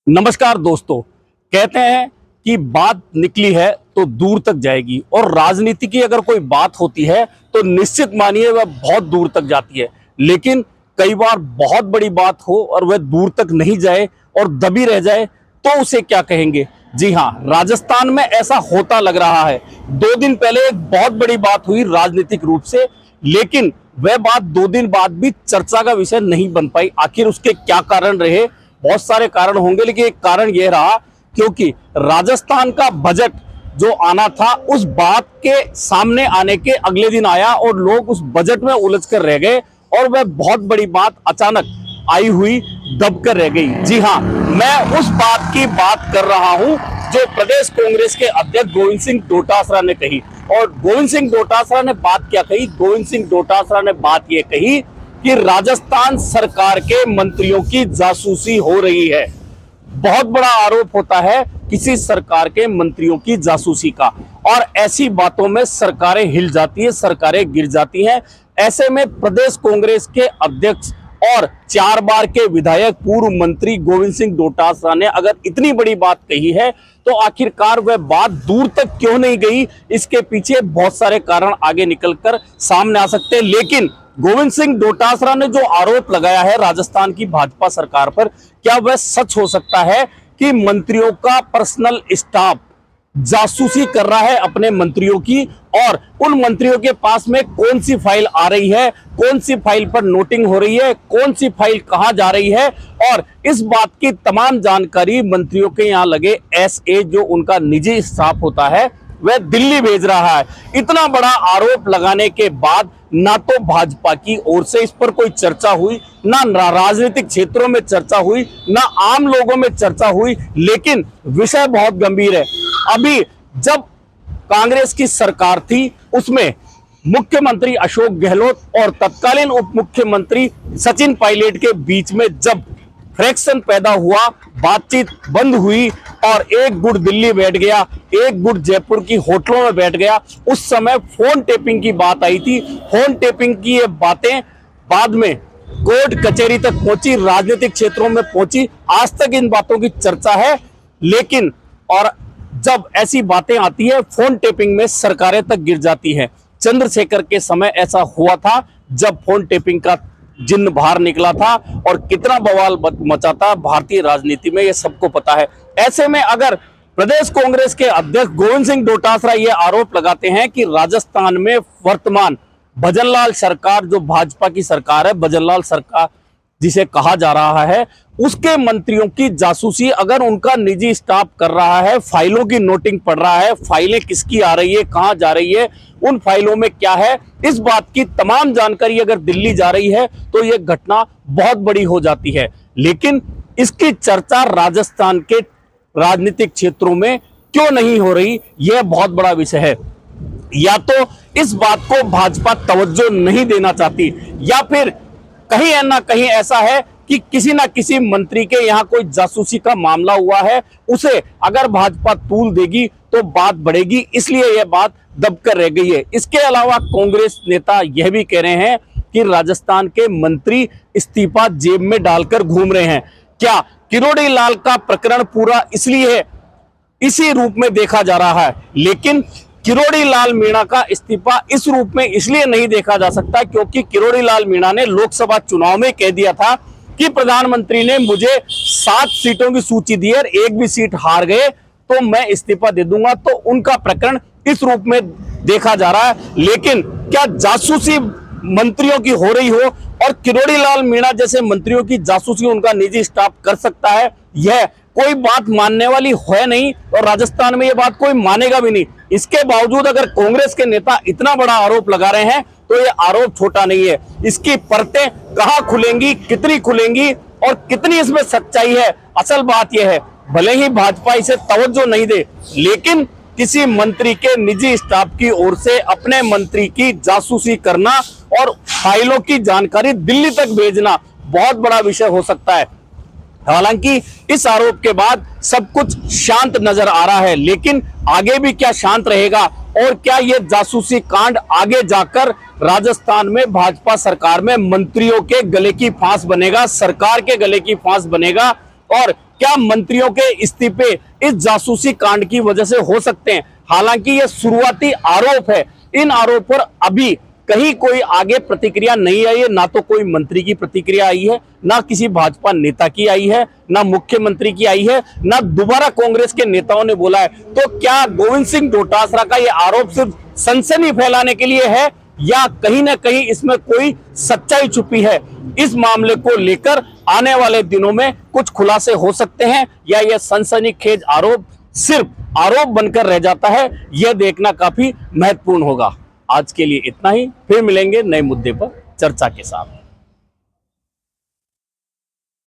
नमस्कार दोस्तों। कहते हैं कि बात निकली है तो दूर तक जाएगी और राजनीति की अगर कोई बात होती है तो निश्चित मानिए वह बहुत दूर तक जाती है। लेकिन कई बार बहुत बड़ी बात हो और वह दूर तक नहीं जाए और दबी रह जाए तो उसे क्या कहेंगे। जी हाँ, राजस्थान में ऐसा होता लग रहा है। 2 दिन पहले एक बहुत बड़ी बात हुई राजनीतिक रूप से, लेकिन वह बात 2 दिन बाद भी चर्चा का विषय नहीं बन पाई। आखिर उसके क्या कारण रहे? बहुत सारे कारण होंगे, लेकिन एक कारण यह रहा क्योंकि राजस्थान का बजट जो आना था उस बात के सामने आने के अगले दिन आया और लोग उस बजट में उलझ कर रह गए और वह बहुत बड़ी बात अचानक आई हुई दब कर रह गई। जी हाँ, मैं उस बात की बात कर रहा हूं जो प्रदेश कांग्रेस के अध्यक्ष गोविंद सिंह डोटासरा ने कही। और गोविंद सिंह डोटासरा ने बात क्या कही? गोविंद सिंह डोटासरा ने बात यह कही कि राजस्थान सरकार के मंत्रियों की जासूसी हो रही है। बहुत बड़ा आरोप होता है किसी सरकार के मंत्रियों की जासूसी का, और ऐसी बातों में सरकारें हिल जाती है, सरकारें गिर जाती हैं। ऐसे में प्रदेश कांग्रेस के अध्यक्ष और 4 बार के विधायक पूर्व मंत्री गोविंद सिंह डोटासरा ने अगर इतनी बड़ी बात कही है तो आखिरकार वह बात दूर तक क्यों नहीं गई? इसके पीछे बहुत सारे कारण आगे निकलकर सामने आ सकते हैं। लेकिन गोविंद सिंह डोटासरा ने जो आरोप लगाया है राजस्थान की भाजपा सरकार पर, क्या वह सच हो सकता है कि मंत्रियों का पर्सनल स्टाफ जासूसी कर रहा है अपने मंत्रियों की? और उन मंत्रियों के पास में कौन सी फाइल आ रही है, कौन सी फाइल पर नोटिंग हो रही है, कौन सी फाइल कहां जा रही है, और इस बात की तमाम जानकारी मंत्रियों के यहां लगे एसए जो उनका निजी स्टाफ होता है वह दिल्ली भेज रहा है। इतना बड़ा आरोप लगाने के बाद ना तो भाजपा की ओर से इस पर कोई चर्चा हुई, ना राजनीतिक क्षेत्रों में चर्चा हुई, ना आम लोगों में चर्चा हुई। लेकिन विषय बहुत गंभीर है। अभी जब कांग्रेस की सरकार थी उसमें मुख्यमंत्री अशोक गहलोत और तत्कालीन उप मुख्यमंत्री सचिन पायलट के बीच में जब फ्रैक्शन पैदा हुआ, बातचीत बंद हुई और एक गुट दिल्ली बैठ गया, एक गुट जयपुर की होटलों में बैठ गया, उस समय फोन टेपिंग की बात आई थी। फोन टेपिंग की ये बातें बाद में कोर्ट कचहरी तक पहुंची, राजनीतिक क्षेत्रों में पहुंची। आज तक इन बातों की चर्चा है, लेकिन और जब ऐसी बातें आती है फोन टेपिंग में सरकारें तक गिर जाती है। चंद्रशेखर के समय ऐसा हुआ था जब फोन टेपिंग का जिन्न बाहर निकला था और कितना बवाल मचा था भारतीय राजनीति में, यह सबको पता है। ऐसे में अगर प्रदेश कांग्रेस के अध्यक्ष गोविंद सिंह डोटासरा ये आरोप लगाते हैं कि राजस्थान में वर्तमान भजनलाल सरकार, जो भाजपा की सरकार है, भजनलाल सरकार जिसे कहा जा रहा है, उसके मंत्रियों की जासूसी अगर उनका निजी स्टाफ कर रहा है, फाइलों की नोटिंग पढ़ रहा है, फाइलें किसकी आ रही है, कहां जा रही है, उन फाइलों में क्या है, इस बात की तमाम जानकारी अगर दिल्ली जा रही है तो यह घटना बहुत बड़ी हो जाती है। लेकिन इसकी चर्चा राजस्थान के राजनीतिक क्षेत्रों में क्यों नहीं हो रही, यह बहुत बड़ा विषय है। या तो इस बात को भाजपा तवज्जो नहीं देना चाहती, या फिर कहीं ना कहीं ऐसा है कि किसी ना किसी मंत्री के यहां कोई जासूसी का मामला हुआ है, उसे अगर भाजपा तूल देगी तो बात बढ़ेगी, इसलिए यह बात दबकर रह गई है। इसके अलावा कांग्रेस नेता यह भी कह रहे हैं कि राजस्थान के मंत्री इस्तीफा जेब में डालकर घूम रहे हैं। क्या किरोड़ी लाल का प्रकरण पूरा इसलिए है, इसी रूप में देखा जा रहा है, लेकिन किरोड़ी लाल मीणा का इस्तीफा इस रूप में इसलिए नहीं देखा जा सकता क्योंकि किरोड़ी लाल मीणा ने लोकसभा चुनाव में कह दिया था कि प्रधानमंत्री ने मुझे 7 सीटों की सूची दी और एक भी सीट हार गए तो मैं इस्तीफा दे दूंगा। तो उनका प्रकरण इस रूप में देखा जा रहा है। लेकिन क्या जासूसी मंत्रियों की हो रही हो और किरोड़ी लाल मीणा जैसे मंत्रियों की जासूसी उनका निजी स्टाफ कर सकता है, यह कोई बात मानने वाली है नहीं और राजस्थान में यह बात कोई मानेगा भी नहीं। इसके बावजूद अगर कांग्रेस के नेता इतना बड़ा आरोप लगा रहे हैं तो यह आरोप छोटा नहीं है। इसकी परतें कहां खुलेंगी, कितनी खुलेंगी और कितनी इसमें सच्चाई है, असल बात यह है। भले ही भाजपा इसे तवज्जो नहीं दे, लेकिन किसी मंत्री के निजी स्टाफ की ओर से अपने मंत्री की जासूसी करना और फाइलों की जानकारी दिल्ली तक भेजना बहुत बड़ा विषय हो सकता है। हालांकि इस आरोप के बाद सब कुछ शांत नजर आ रहा है, लेकिन आगे भी क्या शांत रहेगा और क्या ये जासूसी कांड आगे जाकर राजस्थान में भाजपा सरकार में मंत्रियों के गले की फांस बनेगा, सरकार के गले की फांस बनेगा और क्या मंत्रियों के इस्तीफे इस जासूसी कांड की वजह से हो सकते हैं? हालांकि ये शुरुआती आरोप है, इन आरोप पर अभी कहीं कोई आगे प्रतिक्रिया नहीं आई है। ना तो कोई मंत्री की प्रतिक्रिया आई है, ना किसी भाजपा नेता की आई है, ना मुख्यमंत्री की आई है, ना दोबारा कांग्रेस के नेताओं ने बोला है। तो क्या गोविंद सिंह डोटासरा का यह आरोप सिर्फ सनसनी फैलाने के लिए है या कहीं ना कहीं इसमें कोई सच्चाई छुपी है? इस मामले को लेकर आने वाले दिनों में कुछ खुलासे हो सकते हैं या यह सनसनीखेज आरोप सिर्फ आरोप बनकर रह जाता है, यह देखना काफी महत्वपूर्ण होगा। आज के लिए इतना ही, फिर मिलेंगे नए मुद्दे पर चर्चा के साथ।